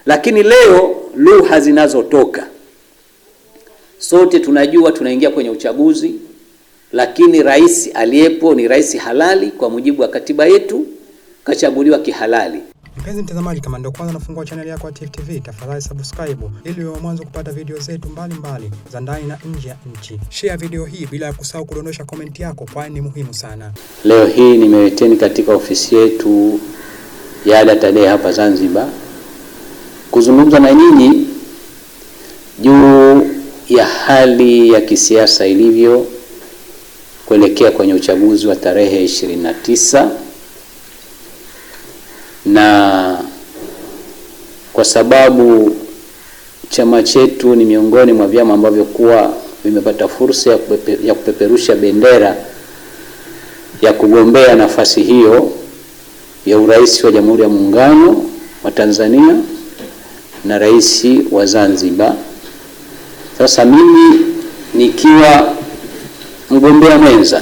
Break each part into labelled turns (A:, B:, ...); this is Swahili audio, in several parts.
A: Lakini leo lugha zinazotoka, sote tunajua tunaingia kwenye uchaguzi, lakini rais aliyepo ni rais halali kwa mujibu wa katiba yetu, kachaguliwa kihalali.
B: Mpenzi mtazamaji, kama ndio kwanza nafungua channel yako ya Tifu TV, tafadhali subscribe ili uwe mwanzo kupata video zetu mbalimbali za ndani na nje ya nchi. Share video hii bila kusahau kudondosha comment yako, kwani ni muhimu sana.
A: Leo hii nimeleteni katika ofisi yetu ya ADA TADEA hapa Zanzibar kuzungumza na nyinyi juu ya hali ya kisiasa ilivyo kuelekea kwenye uchaguzi wa tarehe 29, na kwa sababu chama chetu ni miongoni mwa vyama ambavyo kuwa vimepata fursa ya kupeperusha bendera ya kugombea nafasi hiyo ya urais wa Jamhuri ya Muungano wa Tanzania na rais wa Zanzibar. Sasa mimi nikiwa mgombea mwenza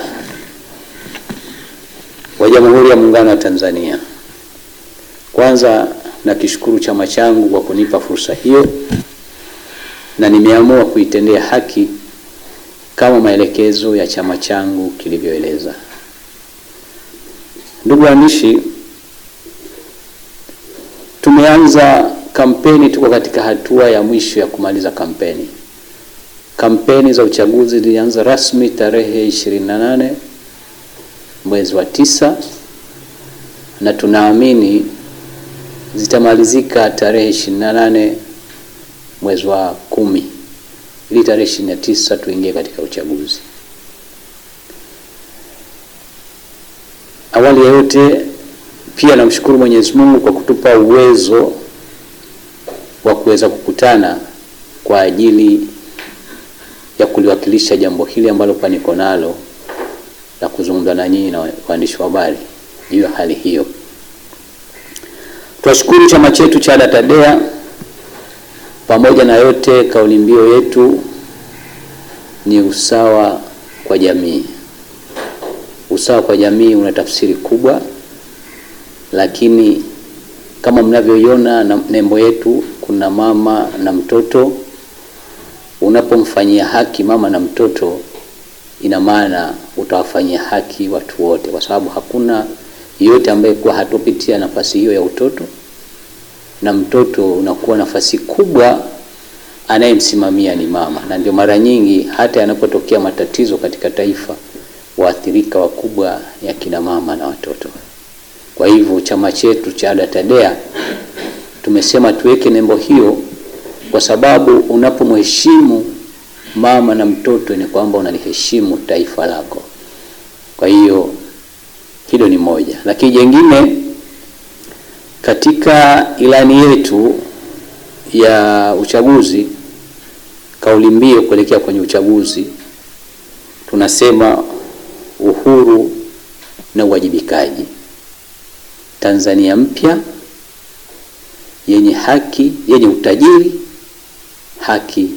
A: wa Jamhuri ya Muungano wa Tanzania, kwanza nakishukuru chama changu kwa kunipa fursa hiyo, na nimeamua kuitendea haki kama maelekezo ya chama changu kilivyoeleza. Ndugu waandishi, tumeanza kampeni, tuko katika hatua ya mwisho ya kumaliza kampeni. Kampeni za uchaguzi zilianza rasmi tarehe 28 mwezi wa 9 na tunaamini zitamalizika tarehe 28 mwezi wa 10 ili tarehe 29 tuingie katika uchaguzi. Awali ya yote pia namshukuru Mwenyezi Mungu kwa kutupa uwezo wa kuweza kukutana kwa ajili ya kuliwakilisha jambo hili ambalo paniko nalo la kuzungumza na nyinyi na waandishi wa habari juu ya hali hiyo. Tunashukuru chama chetu cha ADA TADEA. Pamoja na yote, kauli mbiu yetu ni usawa kwa jamii. Usawa kwa jamii una tafsiri kubwa, lakini kama mnavyoiona na nembo yetu, kuna mama na mtoto. Unapomfanyia haki mama na mtoto, ina maana utawafanyia haki watu wote, kwa sababu hakuna yote ambaye kwa hatopitia nafasi hiyo ya utoto, na mtoto unakuwa nafasi kubwa anayemsimamia ni mama. Na ndio mara nyingi hata yanapotokea matatizo katika taifa, waathirika wakubwa ya kina mama na watoto. Kwa hivyo chama chetu cha ADA TADEA tumesema tuweke nembo hiyo, kwa sababu unapomheshimu mama na mtoto ni kwamba unaliheshimu taifa lako. Kwa hiyo hilo ni moja. Lakini jingine, katika ilani yetu ya uchaguzi, kauli mbiu kuelekea kwenye uchaguzi, tunasema uhuru na uwajibikaji, Tanzania mpya yenye haki, yenye utajiri, haki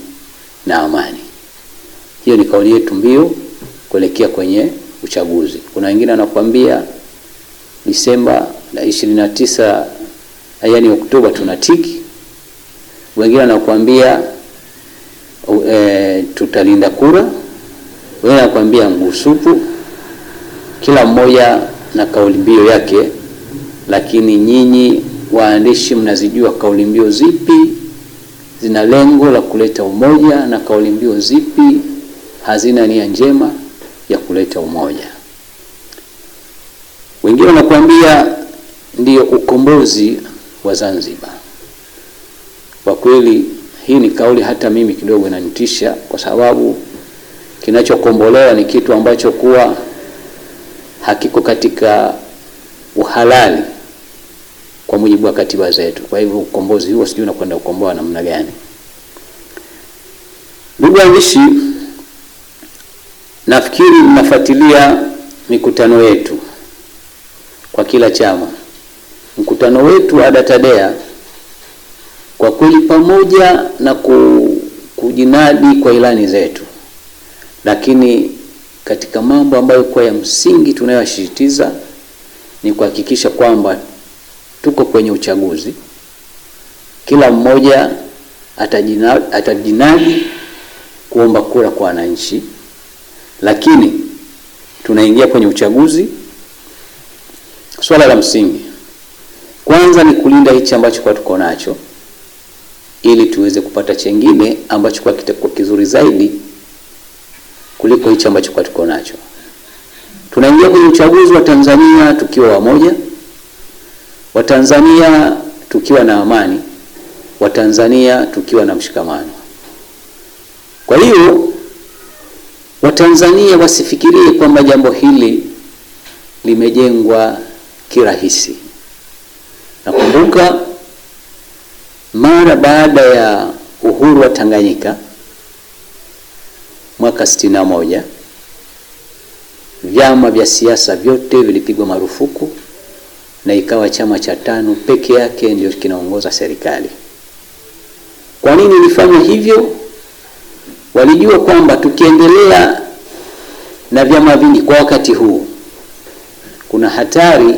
A: na amani. Hiyo ni kauli yetu mbiu kuelekea kwenye uchaguzi. Kuna wengine wanakuambia Disemba 29, yaani Oktoba tunatiki. Wengine wanakuambia tutalinda kura. Wengine wanakuambia ngusupu. Kila mmoja na kauli mbiu yake, lakini nyinyi waandishi mnazijua kauli mbiu zipi zina lengo la kuleta umoja na kauli mbiu zipi hazina nia njema ya kuleta umoja. Wengine wanakuambia ndio ukombozi wa Zanzibar. Kwa kweli hii ni kauli hata mimi kidogo inanitisha, kwa sababu kinachokombolewa ni kitu ambacho kuwa hakiko katika uhalali kwa mujibu wa katiba zetu. Kwa hivyo ukombozi huo sijui unakwenda ukomboa namna gani. Ndugu waandishi, nafikiri mnafuatilia mikutano yetu kwa kila chama. Mkutano wetu ADA TADEA kwa kweli, pamoja na kujinadi kwa ilani zetu, lakini katika mambo ambayo kwa ya msingi tunayosisitiza ni kuhakikisha kwamba tuko kwenye uchaguzi kila mmoja atajinadi kuomba kura kwa wananchi, lakini tunaingia kwenye uchaguzi. Swala la msingi kwanza ni kulinda hichi ambacho kwa tuko nacho, ili tuweze kupata chengine ambacho kwa kitakuwa kizuri zaidi kuliko hichi ambacho kwa tuko nacho. Tunaingia kwenye uchaguzi wa Tanzania tukiwa wamoja, wa Tanzania tukiwa na amani, wa Tanzania tukiwa na mshikamano. Kwa hiyo Watanzania wasifikirie kwamba jambo hili limejengwa kirahisi. Nakumbuka mara baada ya uhuru wa Tanganyika mwaka 61, vyama vya siasa vyote vilipigwa marufuku na ikawa chama cha tano peke yake ndio kinaongoza serikali. Kwa nini ilifanywa hivyo? Walijua kwamba tukiendelea na vyama vingi kwa wakati huu, kuna hatari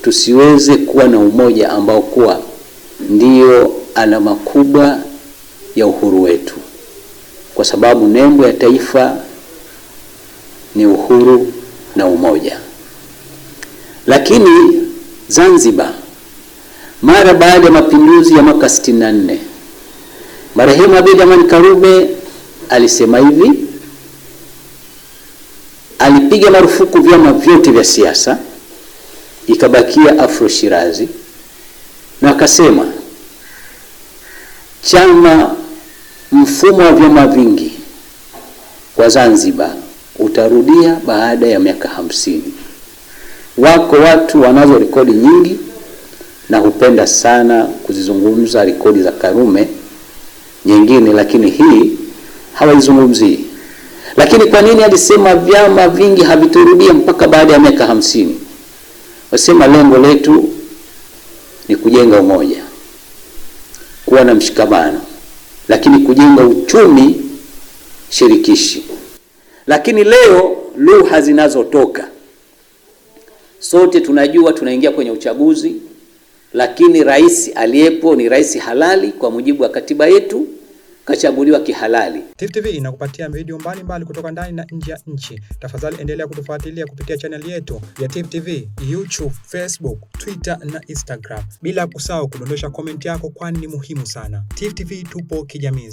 A: tusiweze kuwa na umoja ambao kuwa ndio alama kubwa ya uhuru wetu, kwa sababu nembo ya taifa ni uhuru na umoja. Lakini Zanzibar, mara baada ya mapinduzi ya mwaka 64, marehemu Abeid Amani Karume alisema hivi, alipiga marufuku vyama vyote vya siasa, ikabakia Afro Shirazi, na akasema mfumo wa vyama vingi kwa Zanzibar utarudia baada ya miaka 50. Wako watu wanazo rekodi nyingi na hupenda sana kuzizungumza rekodi za Karume nyingine, lakini hii hawaizungumzii. Lakini kwa nini alisema vyama vingi haviturudia mpaka baada ya miaka 50? Wasema lengo letu ni kujenga umoja, kuwa na mshikamano, lakini kujenga uchumi shirikishi. Lakini leo lugha zinazotoka, sote tunajua tunaingia kwenye uchaguzi, lakini rais aliyepo ni rais halali kwa mujibu wa katiba yetu, kachaguliwa kihalali.
B: Tifu TV inakupatia video mbalimbali kutoka ndani na nje ya nchi. Tafadhali endelea kutufuatilia kupitia channel yetu ya Tifu TV, YouTube, Facebook, Twitter na Instagram. Bila kusahau kudondosha comment yako, kwani ni muhimu sana. Tifu TV tupo kijamii.